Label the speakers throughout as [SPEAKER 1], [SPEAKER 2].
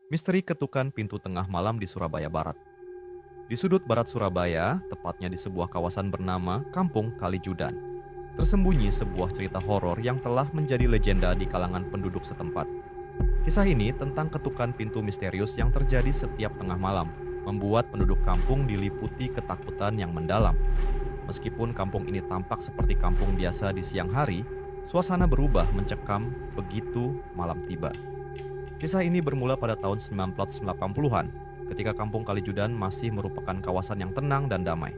[SPEAKER 1] Misteri ketukan pintu tengah malam di Surabaya Barat. Di sudut barat Surabaya, tepatnya di sebuah kawasan bernama Kampung Kalijudan, tersembunyi sebuah cerita horor yang telah menjadi legenda di kalangan penduduk setempat. Kisah ini tentang ketukan pintu misterius yang terjadi setiap tengah malam, membuat penduduk kampung diliputi ketakutan yang mendalam. Meskipun kampung ini tampak seperti kampung biasa di siang hari, suasana berubah mencekam begitu malam tiba. Kisah ini bermula pada tahun 1980-an, ketika Kampung Kalijudan masih merupakan kawasan yang tenang dan damai.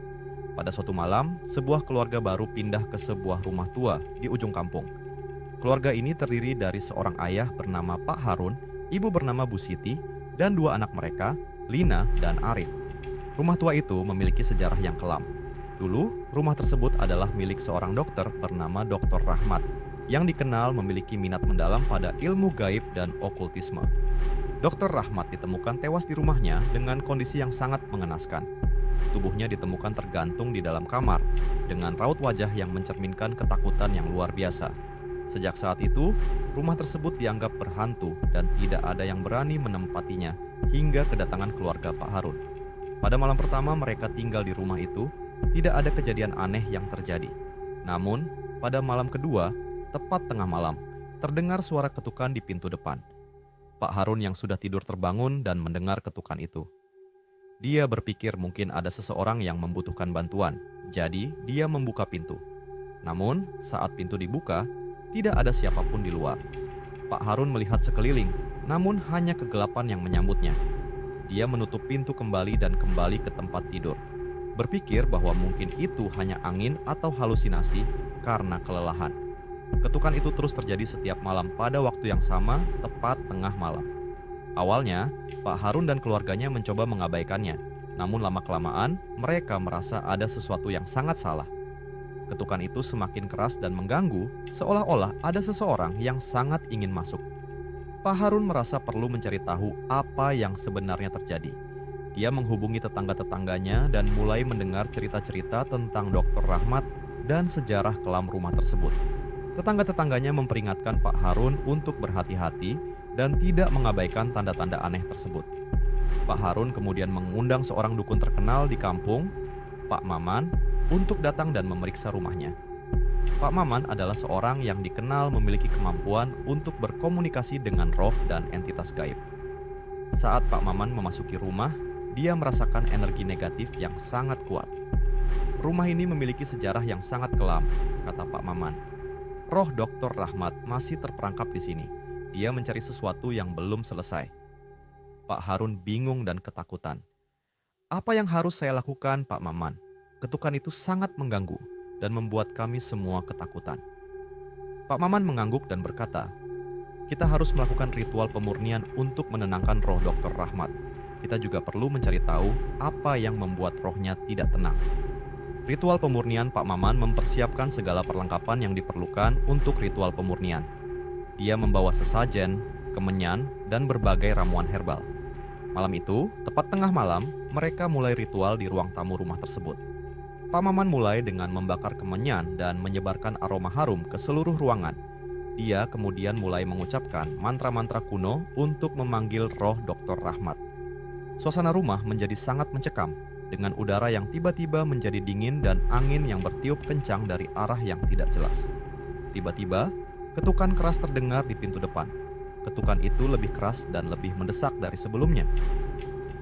[SPEAKER 1] Pada suatu malam, sebuah keluarga baru pindah ke sebuah rumah tua di ujung kampung. Keluarga ini terdiri dari seorang ayah bernama Pak Harun, ibu bernama Bu Siti, dan dua anak mereka, Lina dan Arif. Rumah tua itu memiliki sejarah yang kelam. Dulu, rumah tersebut adalah milik seorang dokter bernama Dr. Rahmat, yang dikenal memiliki minat mendalam pada ilmu gaib dan okultisme. Dr. Rahmat ditemukan tewas di rumahnya dengan kondisi yang sangat mengenaskan. Tubuhnya ditemukan tergantung di dalam kamar, dengan raut wajah yang mencerminkan ketakutan yang luar biasa. Sejak saat itu, rumah tersebut dianggap berhantu dan tidak ada yang berani menempatinya hingga kedatangan keluarga Pak Harun. Pada malam pertama mereka tinggal di rumah itu, tidak ada kejadian aneh yang terjadi. Namun, pada malam kedua, tepat tengah malam, terdengar suara ketukan di pintu depan. Pak Harun yang sudah tidur terbangun dan mendengar ketukan itu. Dia berpikir mungkin ada seseorang yang membutuhkan bantuan, jadi dia membuka pintu. Namun, saat pintu dibuka, tidak ada siapapun di luar. Pak Harun melihat sekeliling, namun hanya kegelapan yang menyambutnya. Dia menutup pintu kembali dan kembali ke tempat tidur, berpikir bahwa mungkin itu hanya angin atau halusinasi karena kelelahan. Ketukan itu terus terjadi setiap malam pada waktu yang sama, tepat tengah malam. Awalnya, Pak Harun dan keluarganya mencoba mengabaikannya. Namun lama-kelamaan, mereka merasa ada sesuatu yang sangat salah. Ketukan itu semakin keras dan mengganggu, seolah-olah ada seseorang yang sangat ingin masuk. Pak Harun merasa perlu mencari tahu apa yang sebenarnya terjadi. Dia menghubungi tetangga-tetangganya dan mulai mendengar cerita-cerita tentang Dr. Rahmat dan sejarah kelam rumah tersebut. Tetangga-tetangganya memperingatkan Pak Harun untuk berhati-hati dan tidak mengabaikan tanda-tanda aneh tersebut. Pak Harun kemudian mengundang seorang dukun terkenal di kampung, Pak Maman, untuk datang dan memeriksa rumahnya. Pak Maman adalah seorang yang dikenal memiliki kemampuan untuk berkomunikasi dengan roh dan entitas gaib. Saat Pak Maman memasuki rumah, dia merasakan energi negatif yang sangat kuat. Rumah ini memiliki sejarah yang sangat kelam, kata Pak Maman. Roh Dr. Rahmat masih terperangkap di sini. Dia mencari sesuatu yang belum selesai. Pak Harun bingung dan ketakutan. Apa yang harus saya lakukan, Pak Maman? Ketukan itu sangat mengganggu dan membuat kami semua ketakutan. Pak Maman mengangguk dan berkata, kita harus melakukan ritual pemurnian untuk menenangkan roh Dr. Rahmat. Kita juga perlu mencari tahu apa yang membuat rohnya tidak tenang. Ritual pemurnian Pak Maman mempersiapkan segala perlengkapan yang diperlukan untuk ritual pemurnian. Dia membawa sesajen, kemenyan, dan berbagai ramuan herbal. Malam itu, tepat tengah malam, mereka mulai ritual di ruang tamu rumah tersebut. Pak Maman mulai dengan membakar kemenyan dan menyebarkan aroma harum ke seluruh ruangan. Dia kemudian mulai mengucapkan mantra-mantra kuno untuk memanggil roh Dr. Rahmat. Suasana rumah menjadi sangat mencekam, dengan udara yang tiba-tiba menjadi dingin dan angin yang bertiup kencang dari arah yang tidak jelas. Tiba-tiba, ketukan keras terdengar di pintu depan. Ketukan itu lebih keras dan lebih mendesak dari sebelumnya.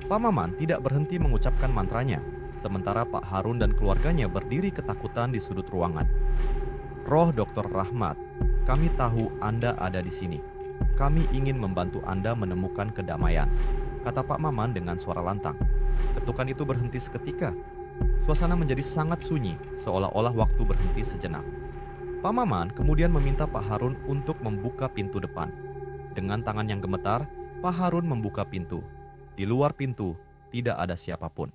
[SPEAKER 1] Pak Maman tidak berhenti mengucapkan mantranya, sementara Pak Harun dan keluarganya berdiri ketakutan di sudut ruangan. Roh Dr. Rahmat, kami tahu Anda ada di sini. Kami ingin membantu Anda menemukan kedamaian, kata Pak Maman dengan suara lantang. Ketukan itu berhenti seketika. Suasana menjadi sangat sunyi, seolah-olah waktu berhenti sejenak. Pak Maman kemudian meminta Pak Harun untuk membuka pintu depan. Dengan tangan yang gemetar, Pak Harun membuka pintu. Di luar pintu, tidak ada siapapun.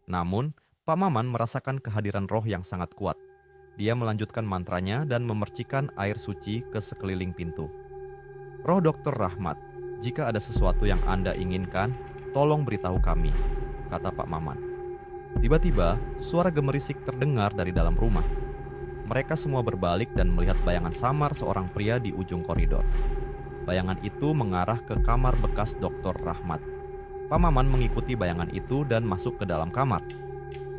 [SPEAKER 1] Namun, Pak Maman merasakan kehadiran roh yang sangat kuat. Dia melanjutkan mantranya dan memercikan air suci ke sekeliling pintu. Roh Dr. Rahmat, jika ada sesuatu yang Anda inginkan, tolong beritahu kami, kata Pak Maman. Tiba-tiba, suara gemerisik terdengar dari dalam rumah. Mereka semua berbalik dan melihat bayangan samar seorang pria di ujung koridor. Bayangan itu mengarah ke kamar bekas Dr. Rahmat. Pak Maman mengikuti bayangan itu dan masuk ke dalam kamar.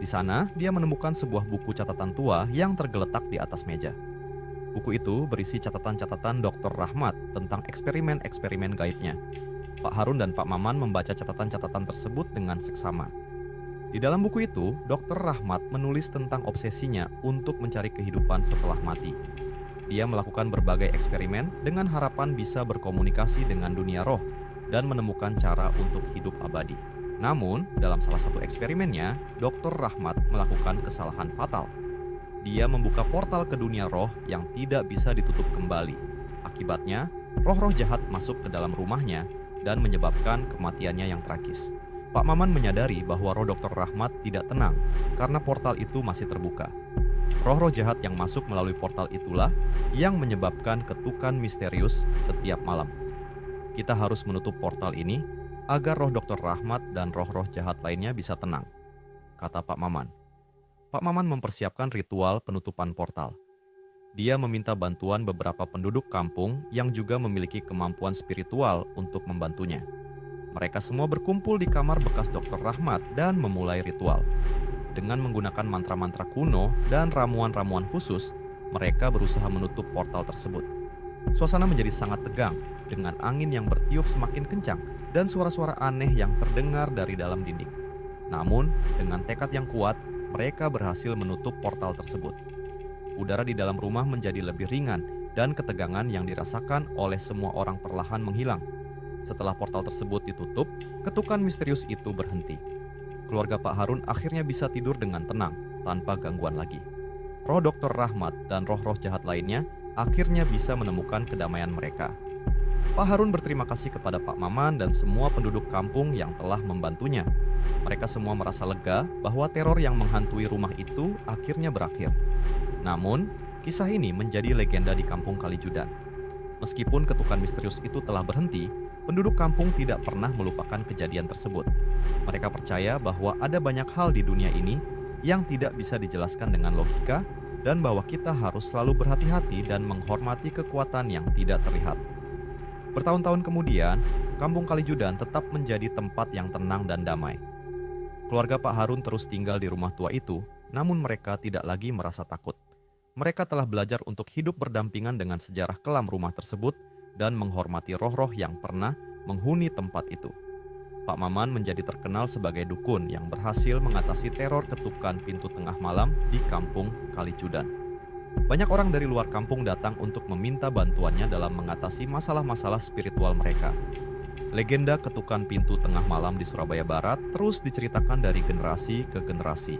[SPEAKER 1] Di sana, dia menemukan sebuah buku catatan tua yang tergeletak di atas meja. Buku itu berisi catatan-catatan Dr. Rahmat tentang eksperimen-eksperimen gaibnya. Pak Harun dan Pak Maman membaca catatan-catatan tersebut dengan seksama. Di dalam buku itu, Dr. Rahmat menulis tentang obsesinya untuk mencari kehidupan setelah mati. Dia melakukan berbagai eksperimen dengan harapan bisa berkomunikasi dengan dunia roh dan menemukan cara untuk hidup abadi. Namun, dalam salah satu eksperimennya, Dr. Rahmat melakukan kesalahan fatal. Dia membuka portal ke dunia roh yang tidak bisa ditutup kembali. Akibatnya, roh-roh jahat masuk ke dalam rumahnya dan menyebabkan kematiannya yang tragis. Pak Maman menyadari bahwa roh Dr. Rahmat tidak tenang karena portal itu masih terbuka. Roh-roh jahat yang masuk melalui portal itulah yang menyebabkan ketukan misterius setiap malam. Kita harus menutup portal ini agar roh Dr. Rahmat dan roh-roh jahat lainnya bisa tenang, kata Pak Maman. Pak Maman mempersiapkan ritual penutupan portal. Dia meminta bantuan beberapa penduduk kampung yang juga memiliki kemampuan spiritual untuk membantunya. Mereka semua berkumpul di kamar bekas Dr. Rahmat dan memulai ritual. Dengan menggunakan mantra-mantra kuno dan ramuan-ramuan khusus, mereka berusaha menutup portal tersebut. Suasana menjadi sangat tegang dengan angin yang bertiup semakin kencang dan suara-suara aneh yang terdengar dari dalam dinding. Namun, dengan tekad yang kuat, mereka berhasil menutup portal tersebut. Udara di dalam rumah menjadi lebih ringan dan ketegangan yang dirasakan oleh semua orang perlahan menghilang. Setelah portal tersebut ditutup, ketukan misterius itu berhenti. Keluarga Pak Harun akhirnya bisa tidur dengan tenang, tanpa gangguan lagi. Roh Dr. Rahmat dan roh-roh jahat lainnya akhirnya bisa menemukan kedamaian mereka. Pak Harun berterima kasih kepada Pak Maman dan semua penduduk kampung yang telah membantunya. Mereka semua merasa lega bahwa teror yang menghantui rumah itu akhirnya berakhir. Namun, kisah ini menjadi legenda di kampung Kalijudan. Meskipun ketukan misterius itu telah berhenti, penduduk kampung tidak pernah melupakan kejadian tersebut. Mereka percaya bahwa ada banyak hal di dunia ini yang tidak bisa dijelaskan dengan logika dan bahwa kita harus selalu berhati-hati dan menghormati kekuatan yang tidak terlihat. Bertahun-tahun kemudian, kampung Kalijudan tetap menjadi tempat yang tenang dan damai. Keluarga Pak Harun terus tinggal di rumah tua itu, namun mereka tidak lagi merasa takut. Mereka telah belajar untuk hidup berdampingan dengan sejarah kelam rumah tersebut dan menghormati roh-roh yang pernah menghuni tempat itu. Pak Maman menjadi terkenal sebagai dukun yang berhasil mengatasi teror ketukan pintu tengah malam di kampung Kalijudan. Banyak orang dari luar kampung datang untuk meminta bantuannya dalam mengatasi masalah-masalah spiritual mereka. Legenda ketukan pintu tengah malam di Surabaya Barat terus diceritakan dari generasi ke generasi.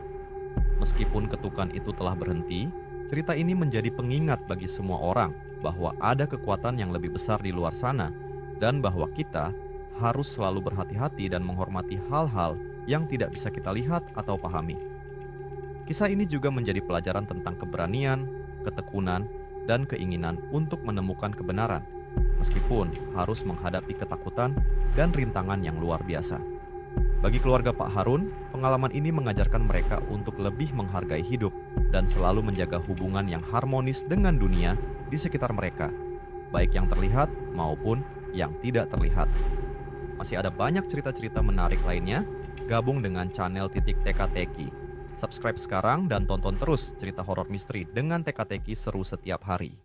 [SPEAKER 1] Meskipun ketukan itu telah berhenti, cerita ini menjadi pengingat bagi semua orang bahwa ada kekuatan yang lebih besar di luar sana dan bahwa kita harus selalu berhati-hati dan menghormati hal-hal yang tidak bisa kita lihat atau pahami. Kisah ini juga menjadi pelajaran tentang keberanian, ketekunan, dan keinginan untuk menemukan kebenaran, meskipun harus menghadapi ketakutan dan rintangan yang luar biasa. Bagi keluarga Pak Harun, pengalaman ini mengajarkan mereka untuk lebih menghargai hidup dan selalu menjaga hubungan yang harmonis dengan dunia di sekitar mereka, baik yang terlihat maupun yang tidak terlihat. Masih ada banyak cerita-cerita menarik lainnya, gabung dengan channel @tkteki. Subscribe sekarang dan tonton terus cerita horor misteri dengan teka-teki seru setiap hari.